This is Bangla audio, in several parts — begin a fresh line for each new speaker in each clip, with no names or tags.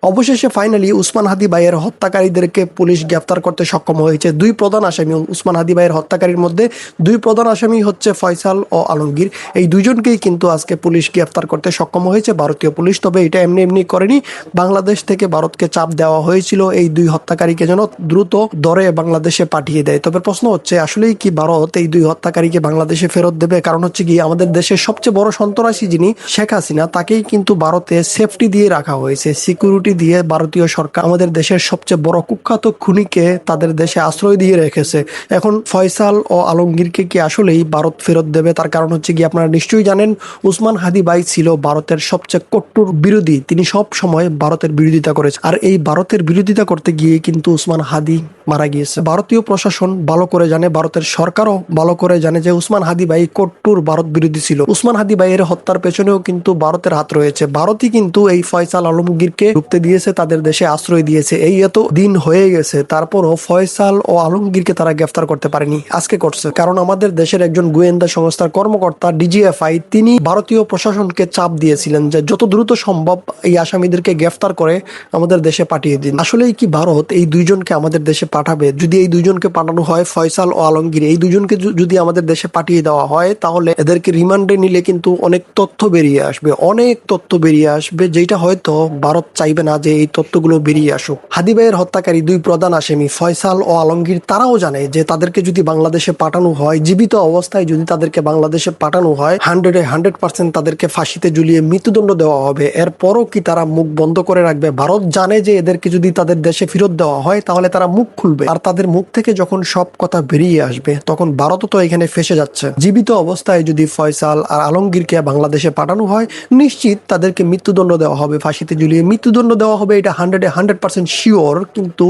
অবশেষে ফাইনালি উসমান হাদি ভাইয়ের হত্যাকারীদেরকে পুলিশ গ্রেফতার করতে সক্ষম হয়েছে। দুই প্রধান আসামি উসমান হাদি ভাইয়ের হত্যাকারীর মধ্যে দুই প্রধান আসামি হচ্ছে ফয়সাল ও আলমগীর। এই দুইজনকেই কিন্তু আজকে পুলিশ গ্রেফতার করতে সক্ষম হয়েছে ভারতীয় পুলিশ। তবে এটা এমনি এমনি করেনি, বাংলাদেশ থেকে ভারতকে চাপ দেওয়া হয়েছিল এই দুই হত্যাকারীকে যেন দ্রুত ধরে বাংলাদেশে পাঠিয়ে দেয়। তবে প্রশ্ন হচ্ছে আসলেই কি ভারত এই দুই হত্যাকারীকে বাংলাদেশে ফেরত দেবে? কারণ হচ্ছে কি, আমাদের দেশের সবচেয়ে বড় সন্ত্রাসী যিনি শেখ হাসিনা, তাকেই কিন্তু ভারতে সেফটি দিয়ে রাখা হয়েছে, সিকিউরিটি দিয়ে। ভারতীয় সরকার আমাদের দেশের সবচেয়ে বড় কুখ্যাত খুনিকে তাদের দেশে আশ্রয় দিয়ে রেখেছে। এখন ফয়সাল ও আলমগীরকে কি আসলেই ভারত ফেরত দেবে? তার কারণ হচ্ছে কি, আপনারা নিশ্চয়ই জানেন উসমান হাদি ভাই ছিল ভারতের সবচেয়ে কট্টর বিরোধী। তিনি সব সময় ভারতের বিরোধিতা করেছে, আর এই ভারতের বিরোধিতা করতে গিয়ে কিন্তু উসমান হাদি মারা গিয়েছে। ভারতীয় প্রশাসন ভালো করে জানে, ভারতের সরকারও ভালো করে জানে যে উসমান হাদি ভাই কট্টর ভারত বিরোধী ছিল। উসমান হাদি ভাইয়ের হত্যার পেছনেও কিন্তু ভারতের হাত রয়েছে। ভারতই কিন্তু এই ফয়সাল আলমগীরকে ঢুকতে দিয়েছে, তাদের দেশে আশ্রয় দিয়েছে। এই এত দিন হয়ে গেছে, তারপরও ফয়সাল ও আলমগীরকে তারা গ্রেফতার করতে পারেনি। আজকে করছে, কারণ আমাদের দেশের একজন গোয়েন্দা সংস্থার কর্মকর্তা ডিজিএফআই, তিনি ভারতীয় প্রশাসনকে চাপ দিয়েছিলেন যে যত দ্রুত সম্ভব এই আসামিদেরকে গ্রেফতার করে আমাদের দেশে পাঠিয়ে দিন। আসলেই কি ভারত এই দুইজনকে আমাদের দেশে পাঠাবে? যদি এই দুইজনকে পাঠানো হয়, ফয়সাল ও আলমগীর, এই দুইজনকে যদি আমাদের দেশে পাঠিয়ে দেওয়া হয়, তাহলে এদেরকে রিমান্ডে নিলে কিন্তু অনেক তথ্য বেরিয়ে আসবে, অনেক তথ্য বেরিয়ে আসবে, যেটা হয়তো ভারত চাইবে না যে এই তথ্যগুলো বেরিয়ে আসুক। হাদি ভাইয়ের হত্যাকারী দুই প্রধান আসামি ফয়সাল ও আলমগীর, তারাও জানে যে তাদেরকে যদি বাংলাদেশে পাঠানো হয়, জীবিত অবস্থায় যদি তাদেরকে বাংলাদেশে পাঠানো হয়, 100% তাদেরকে ফাঁসিতে ঝুলিয়ে মৃত্যুদণ্ড দেওয়া হবে। এরপরও কি তারা মুখ বন্ধ করে রাখবে? ভারত জানে যে এদেরকে যদি তাদের দেশে ফেরত দেওয়া হয়, তাহলে তারা মুখ খুলবে, আর তাদের মুখ থেকে যখন সব কথা বেরিয়ে আসবে, তখন ভারতও তো এখানে ফেসে যাচ্ছে। জীবিত অবস্থায় যদি ফয়সাল আর আলমগীরকে বাংলাদেশে পাঠানো হয়, নিশ্চিত তাদেরকে মৃত্যুদণ্ড দেওয়া হবে, ফাঁসিতে ঝুলিয়ে মৃত্যুদণ্ড দেওয়া হবে, এটা 100% শিওর। কিন্তু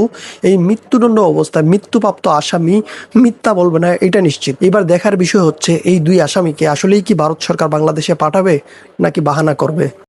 এই মৃত্যুদণ্ড অবস্থায় মৃত্যুপ্রাপ্ত আসামি মিথ্যা বলবে না, এটা নিশ্চিত। এবার দেখার বিষয় হচ্ছে এই দুই আসামিকে আসলেই কি ভারত সরকার বাংলাদেশে পাঠাবে নাকি বাহানা করবে।